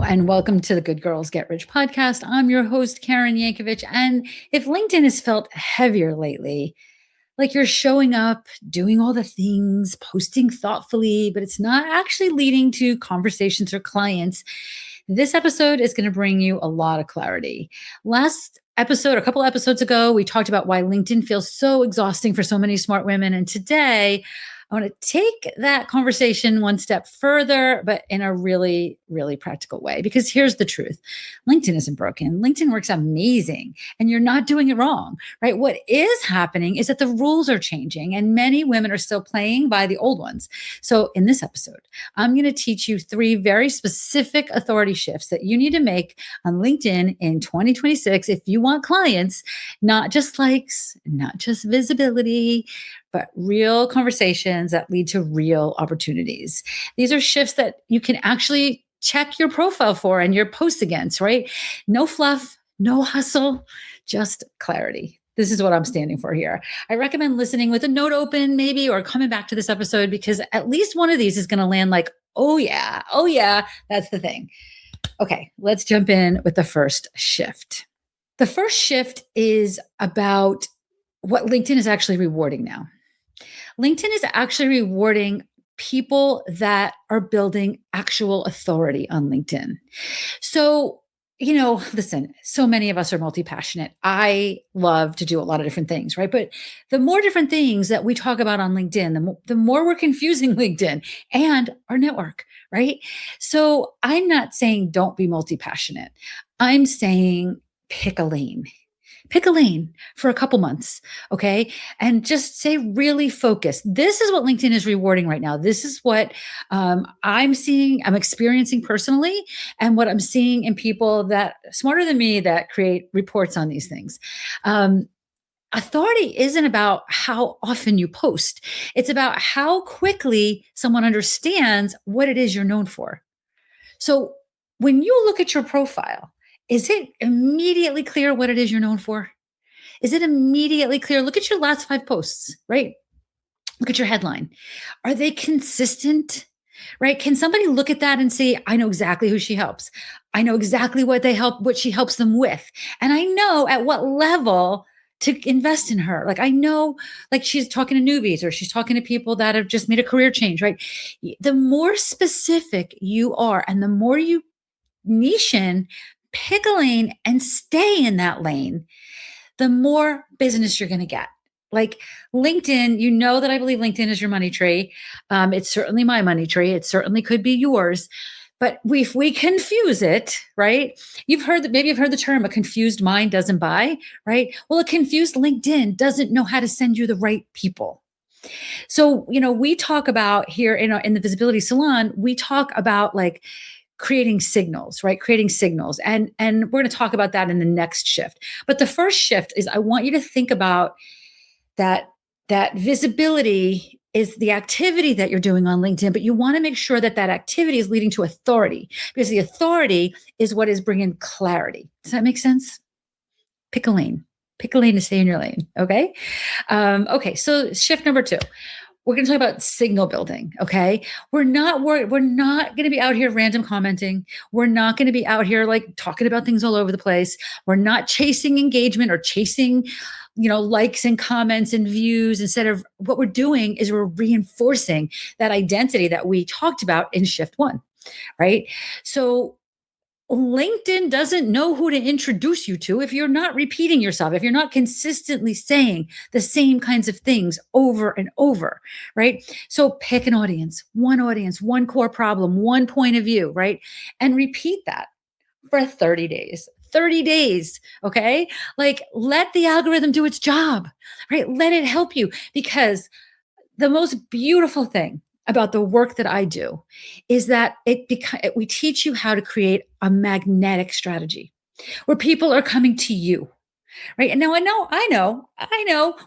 and welcome to the Good Girls Get Rich podcast. I'm your host, Karen Yankovich. And if LinkedIn has felt heavier lately, like you're showing up, doing all the things, posting thoughtfully, but it's not actually leading to conversations or clients, this episode is going to bring you a lot of clarity. Last episode, a couple episodes ago, we talked about why LinkedIn feels so exhausting for so many smart women. And today, I want to take that conversation one step further, but in a really, really practical way. Because here's the truth. LinkedIn isn't broken. LinkedIn works amazing and you're not doing it wrong, right? What is happening is that the rules are changing and many women are still playing by the old ones. So in this episode, I'm going to teach you 3 very specific authority shifts that you need to make on LinkedIn in 2026 if you want clients, not just likes, not just visibility, but real conversations that lead to real opportunities. These are shifts that you can actually check your profile for and your posts against, right? No fluff, no hustle, just clarity. This is what I'm standing for here. I recommend listening with a note open maybe, or coming back to this episode because at least one of these is going to land like, oh yeah, that's the thing. Okay, let's jump in with the first shift. The first shift is about what LinkedIn is actually rewarding now. LinkedIn is actually rewarding people that are building actual authority on LinkedIn. So, listen, so many of us are multi-passionate. I love to do a lot of different things, right? But the more different things that we talk about on LinkedIn, the more we're confusing LinkedIn and our network, right? So I'm not saying don't be multi-passionate. I'm saying pick a lane. Pick a lane for a couple months, okay? And just say really focused. This is what LinkedIn is rewarding right now. This is what I'm seeing, I'm experiencing personally, and what I'm seeing in people that smarter than me that create reports on these things. Authority isn't about how often you post. It's about how quickly someone understands what it is you're known for. So when you look at your profile, is it immediately clear what it is you're known for? Is it immediately clear? Look at your last 5 posts, right? Look at your headline. Are they consistent? Right? Can somebody look at that and say, I know exactly who she helps. I know exactly what she helps them with. And I know at what level to invest in her. Like I know, like she's talking to newbies or she's talking to people that have just made a career change, right? The more specific you are and the more you niche in, pick a lane and stay in that lane, the more business you're going to get. Like LinkedIn, you know that I believe LinkedIn is your money tree. It's certainly my money tree. It certainly could be yours. But if we confuse it, right? Maybe you've heard the term, a confused mind doesn't buy, right? Well, a confused LinkedIn doesn't know how to send you the right people. So, we talk about here in the Visibility Salon, we talk about like creating signals, right? Creating signals. And we're going to talk about that in the next shift. But the first shift is I want you to think about that visibility is the activity that you're doing on LinkedIn, but you want to make sure that activity is leading to authority because the authority is what is bringing clarity. Does that make sense? Pick a lane. Pick a lane to stay in your lane. Okay. Okay. So shift number 2. We're going to talk about signal building. Okay. We're not going to be out here random commenting. We're not going to be out here like talking about things all over the place. We're not chasing engagement or chasing, likes and comments and views. Instead of what we're doing is we're reinforcing that identity that we talked about in shift 1, right? So LinkedIn doesn't know who to introduce you to if you're not repeating yourself, if you're not consistently saying the same kinds of things over and over, right? So pick an audience, one core problem, one point of view, right? And repeat that for 30 days. 30 days, okay? Like let the algorithm do its job, right? Let it help you because the most beautiful thing about the work that I do is that we teach you how to create a magnetic strategy where people are coming to you, right? And now I know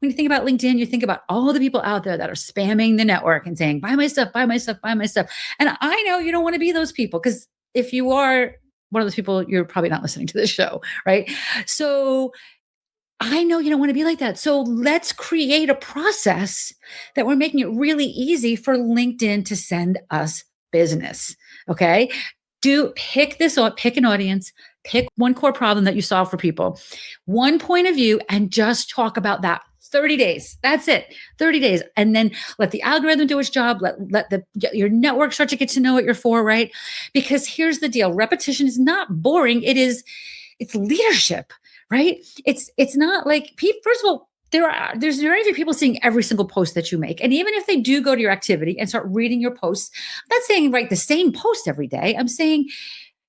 when you think about LinkedIn, you think about all the people out there that are spamming the network and saying, buy my stuff, buy my stuff, buy my stuff. And I know you don't want to be those people because if you are one of those people, you're probably not listening to this show, right? So I know you don't want to be like that. So let's create a process that we're making it really easy for LinkedIn to send us business. Okay. pick an audience, pick one core problem that you solve for people, one point of view, and just talk about that 30 days. That's it. 30 days. And then let the algorithm do its job. Let your network start to get to know what you're for, right? Because here's the deal. Repetition is not boring. It's leadership, right? It's not like, first of all, there's very few people seeing every single post that you make. And even if they do go to your activity and start reading your posts, I'm not saying write the same post every day. I'm saying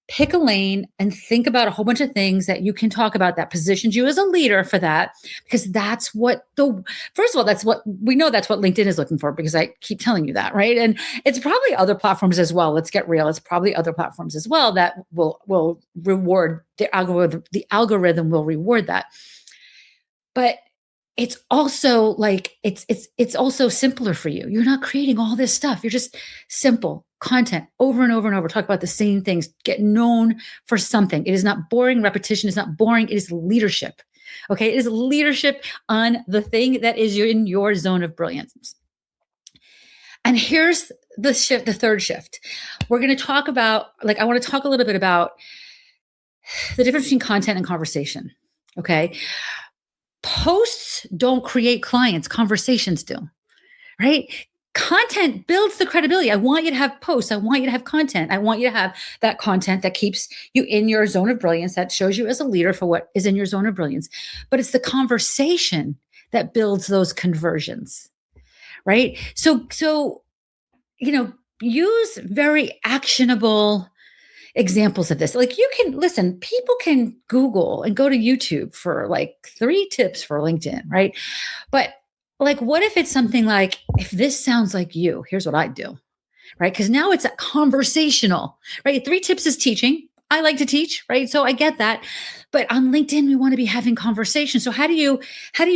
pick a lane and think about a whole bunch of things that you can talk about that positions you as a leader for that, because first of all, that's what we know, that's what LinkedIn is looking for, because I keep telling you that, right? And it's probably other platforms as well. Let's get real. It's probably other platforms as well that will reward the algorithm. The algorithm will reward that. But it's also like, it's also simpler for you. You're not creating all this stuff. You're just simple content over and over and over. Talk about the same things. Get known for something. It is not boring. Repetition is not boring. It is leadership. Okay. It is leadership on the thing that is in your zone of brilliance. And here's the third shift. We're going to talk about, I want to talk a little bit about the difference between content and conversation. Okay. Posts don't create clients, conversations do, right? Content builds the credibility. I want you to have posts. I want you to have content. I want you to have that content that keeps you in your zone of brilliance, that shows you as a leader for what is in your zone of brilliance. But it's the conversation that builds those conversions, right? So, use very actionable examples of this. You can listen, people can Google and go to YouTube for 3 tips for LinkedIn, right? But what if it's something like, if this sounds like you, here's what I do, right? Because now it's a conversational, right? 3 tips is teaching. I like to teach, right? So I get that. But on LinkedIn, we want to be having conversations. So how do you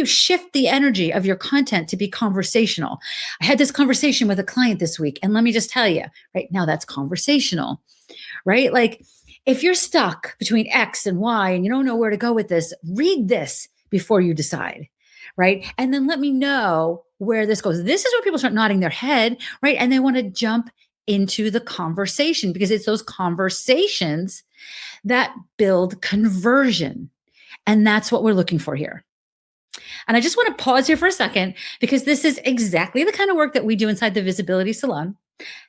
shift the energy of your content to be conversational? I had this conversation with a client this week, and let me just tell you, right now that's conversational. Right? If you're stuck between X and Y and you don't know where to go with this, read this before you decide, right? And then let me know where this goes. This is where people start nodding their head, right? And they want to jump into the conversation, because it's those conversations that build conversion. And that's what we're looking for here. And I just want to pause here for a second, because this is exactly the kind of work that we do inside the Visibility Salon.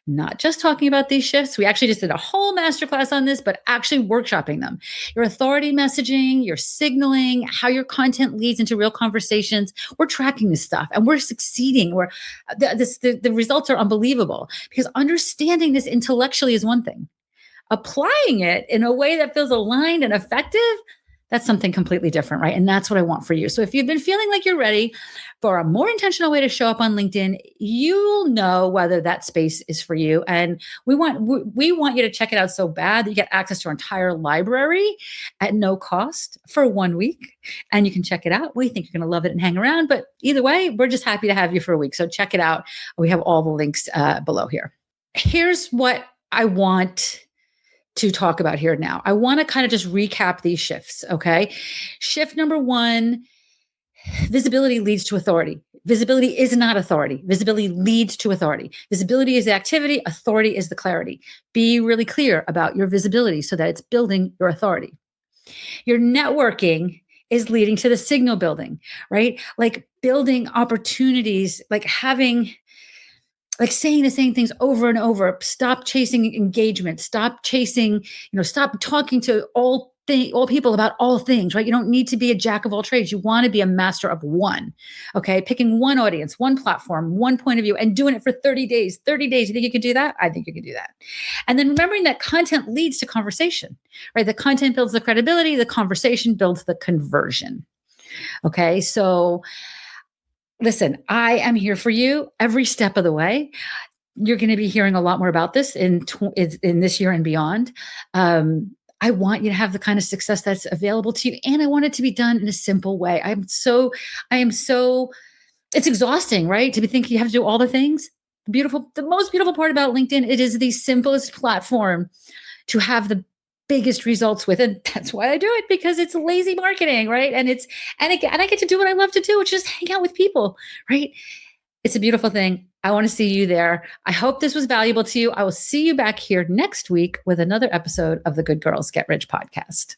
Not just talking about these shifts. We actually just did a whole masterclass on this, but actually workshopping them. Your authority messaging, your signaling, how your content leads into real conversations. We're tracking this stuff and we're succeeding. The results are unbelievable, because understanding this intellectually is one thing. Applying it in a way that feels aligned and effective, that's something completely different, right? And that's what I want for you. So if you've been feeling like you're ready for a more intentional way to show up on LinkedIn, you'll know whether that space is for you. And we want you to check it out so bad that you get access to our entire library at no cost for 1 week. And you can check it out. We think you're going to love it and hang around. But either way, we're just happy to have you for a week. So check it out. We have all the links below here. Here's what I want to talk about here now. I want to kind of just recap these shifts, okay? Shift number 1, visibility leads to authority. Visibility is not authority. Visibility leads to authority. Visibility is the activity. Authority is the clarity. Be really clear about your visibility so that it's building your authority. Your networking is leading to the signal building, right? Building opportunities, saying the same things over and over. Stop chasing engagement. Stop chasing, stop talking to all people about all things, right? You don't need to be a jack of all trades. You want to be a master of one, okay? Picking one audience, one platform, one point of view, and doing it for 30 days. 30 days, you think you could do that? I think you could do that. And then remembering that content leads to conversation, right? The content builds the credibility. The conversation builds the conversion, okay? So listen, I am here for you every step of the way. You're going to be hearing a lot more about this in this year and beyond. I want you to have the kind of success that's available to you, and I want it to be done in a simple way. I am so, it's exhausting, right? To be thinking you have to do all the things. The most beautiful part about LinkedIn, it is the simplest platform to have the biggest results with. And that's why I do it, because it's lazy marketing, right? And I get to do what I love to do, which is hang out with people, right? It's a beautiful thing. I want to see you there. I hope this was valuable to you. I will see you back here next week with another episode of the Good Girls Get Rich podcast.